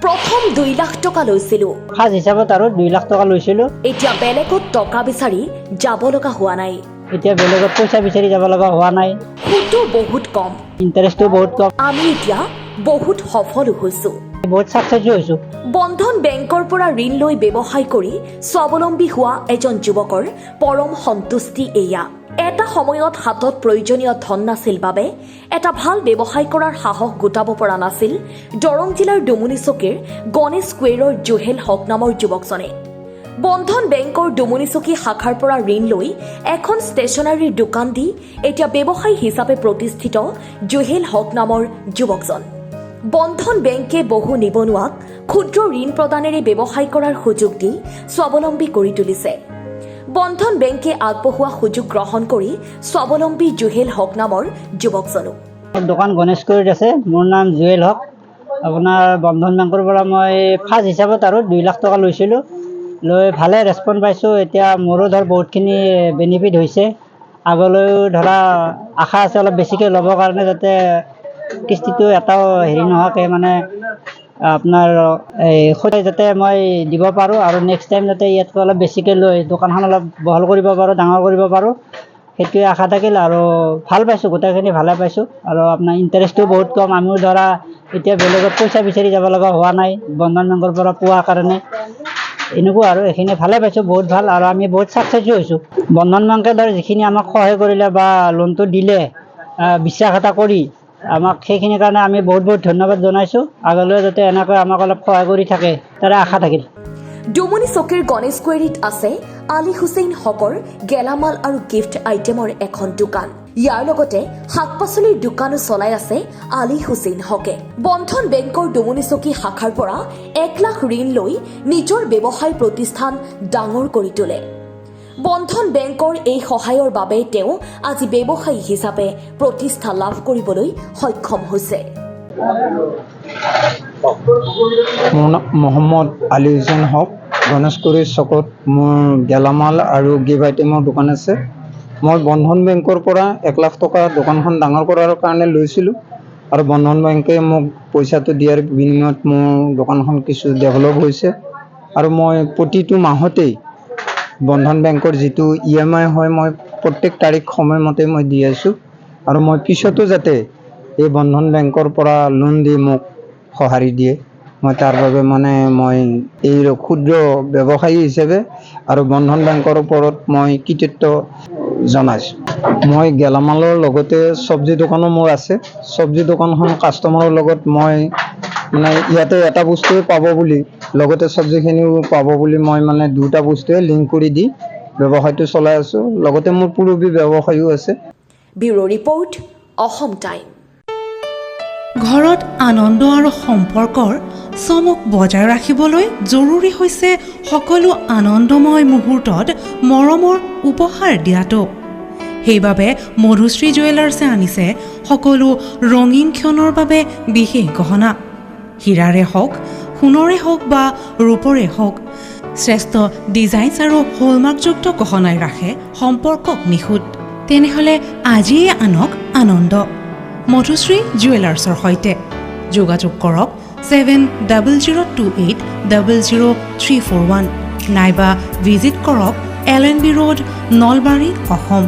প্ৰথম 2 লাখ টকা লৈছিলো ফাজ হিচাপত আৰু 2 লাখ টকা লৈছিলো এতিয়া বেলেগত টকা বিচাৰি যাব লগা হোৱা নাই এতিয়া বেলেগত পইচা বিচাৰি যাব লগা হোৱা নাই সুতো বহুত কম ইন্টাৰেষ্টটো বহুত কম আমি এতিয়া বহুত সফল হৈছো বহুত সাকসেসফুল হৈছো বন্ধন বেংকৰ পৰা ঋণ লৈ ব্যৱসায় কৰি স্বাৱলম্বী হোৱা এজন যুৱকৰ পৰম সন্তুষ্টি এয়া এটা সময়ত হাতত প্ৰয়োজনীয় ধন নাছিল বাবে এটা ভাল ব্যৱসায় কৰাৰ সাহস গোটাব পৰা নাছিল দৰং জিলাৰ ডুমুনিচকীৰ গণেশ স্কুৱেৰৰ জুহেল হক নামৰ যুৱকজনে বন্ধন বেংকৰ ডুমুনিচকী শাখাৰ পৰা ঋণ লৈ এখন ষ্টেচনাৰীৰ দোকান দি এতিয়া ব্যৱসায়ী হিচাপে প্ৰতিষ্ঠিত জুহেল হক নামৰ যুৱকজন বন্ধন বেংকে বহু নিবনুৱাক ক্ষুদ্ৰ ঋণ প্ৰদানেৰে ব্যৱসায় কৰাৰ সুযোগ দি স্বাৱলম্বী কৰি তুলিছে বন্ধন বেংকে আগবঢ়োৱা সুযোগ গ্ৰহণ কৰি স্বাৱলম্বী জুহেল হক নামৰ যুৱকজনো দোকান গণেশগুৰিত আছে মোৰ নাম জুহেল হক আপোনাৰ বন্ধন বেংকৰ পৰা মই ফাজ হিচাপত আৰু 2 লাখ টকা লৈছিলো লৈ ভালে ৰেছপন্স পাইছো এতিয়া মোৰো ধৰ বহুতখিনি বেনিফিট হৈছে আগলৈ ধৰা আশা আছে অলপ বেছিকৈ ল'বৰ কাৰণে যাতে কিস্তিটো এটাও হেৰি নোহোৱাকৈ মানে আপোনাৰ সদায় যাতে মই দিব পাৰোঁ আৰু নেক্সট টাইম যাতে ইয়াতকৈ অলপ বেছিকৈ লৈ দোকানখন অলপ বহল কৰিব পাৰোঁ ডাঙৰ কৰিব পাৰোঁ সেইটোৱে আশা থাকিল আৰু ভাল পাইছোঁ গোটেইখিনি ভালে পাইছোঁ আৰু আপোনাৰ ইণ্টাৰেষ্টটো বহুত কম আমিও ধৰা এতিয়া বেলেগত পইচা বিচাৰি যাব লগা হোৱা নাই বন্ধন বেংকৰ পৰা পোৱাৰ কাৰণে এনেকুৱা আৰু এইখিনি ভালে পাইছোঁ বহুত ভাল আৰু আমি বহুত ছাকচেছফুল হৈছোঁ বন্ধন বেংকে ধৰ যিখিনি আমাক সহায় কৰিলে বা লোনটো দিলে বিশ্বাস এটা কৰি আমাক সেইখিনিৰ কাৰণে আমি বহুত বহুত ধন্যবাদ জনাইছোঁ আগলৈ যাতে এনেকৈ আমাক অলপ সহায় কৰি থাকে তাৰে আশা থাকিল ডুমুনিচকীৰ গণেশগুৰিত আছে আলী হুছেইন হকৰ গেলামাল আৰু গিফ্ট আইটেমৰ এখন দোকান ইয়াৰ লগতে শাক পাচলিৰ দোকানো চলাই আছে আলী হুছেইন হকে বন্ধন বেংকৰ ডুমুনিচকী শাখাৰ পৰা 1 লাখ ঋণ লৈ নিজৰ ব্যৱসায় প্ৰতিষ্ঠান ডাঙৰ কৰি তোলে বন্ধন বেংকৰ এই সহায়ৰ বাবে তেওঁ আজি ব্যৱসায়ী হিচাপে প্ৰতিষ্ঠা লাভ কৰিবলৈ সক্ষম হৈছে মোহাম্মদ আলী হুছেইন হক গণেশগুৰি চকত মোৰ গেলামাল আৰু গিফ্ট আইটেমৰ দোকান আছে মই বন্ধন বেংকৰ পৰা 1 লাখ টকা দোকানখন ডাঙৰ কৰাৰ কাৰণে লৈছিলোঁ আৰু বন্ধন বেংকে মোক পইচাটো দিয়াৰ বিনিময়ত মোৰ দোকানখন কিছু ডেভেলপ হৈছে আৰু মই প্ৰতিটো মাহতেই বন্ধন বেংকৰ যিটো EMI হয় মই প্ৰত্যেক তাৰিখ সময়মতে মই দি আছোঁ আৰু মই পিছতো যাতে এই বন্ধন বেংকৰ পৰা লোন দি মোক সঁহাৰি দিয়ে মই তাৰ বাবে মানে মই এই ক্ষুদ্ৰ ব্যৱসায়ী হিচাপে আৰু বন্ধন বেংকৰ ওপৰত মই কৃতিত্ব জনাইছোঁ মই গেলামালৰ লগতে চব্জি দোকানো মোৰ আছে চব্জি দোকানখন কাষ্টমাৰৰ লগত মই মানে ইয়াতে এটা বস্তুৱে পাব বুলি লগতে চব্জিখিনিও পাব বুলি মই মানে দুটা বস্তুৱে লিংক কৰি দি ব্যৱসায়টো চলাই আছোঁ লগতে মোৰ পূৰ্বী ব্যৱসায়ো আছে ব্যুৰো ৰিপৰ্ট অসম টাইম ঘৰত আনন্দ আৰু সম্পৰ্কৰ চমক বজাই ৰাখিবলৈ জৰুৰী হৈছে সকলো আনন্দময় মুহূৰ্তত মৰমৰ উপহাৰ দিয়াটো সেইবাবে মধুশ্ৰী জুৱেলাৰ্ছে আনিছে সকলো ৰঙীন ক্ষণৰ বাবে বিশেষ গহনা হীৰাৰে হওক সোণৰে হওক বা ৰূপৰে হওক শ্ৰেষ্ঠ ডিজাইনছ আৰু হলমাৰ্কযুক্ত গহনাই ৰাখে সম্পৰ্কক নিখুঁত তেনেহ'লে আজিয়ে আনক আনন্দ মধুশ্ৰী জুৱেলাৰ্ছৰ সৈতে যোগাযোগ কৰক 7028000341 নাইবা ভিজিট কৰক LNB ৰোড নলবাৰী অসম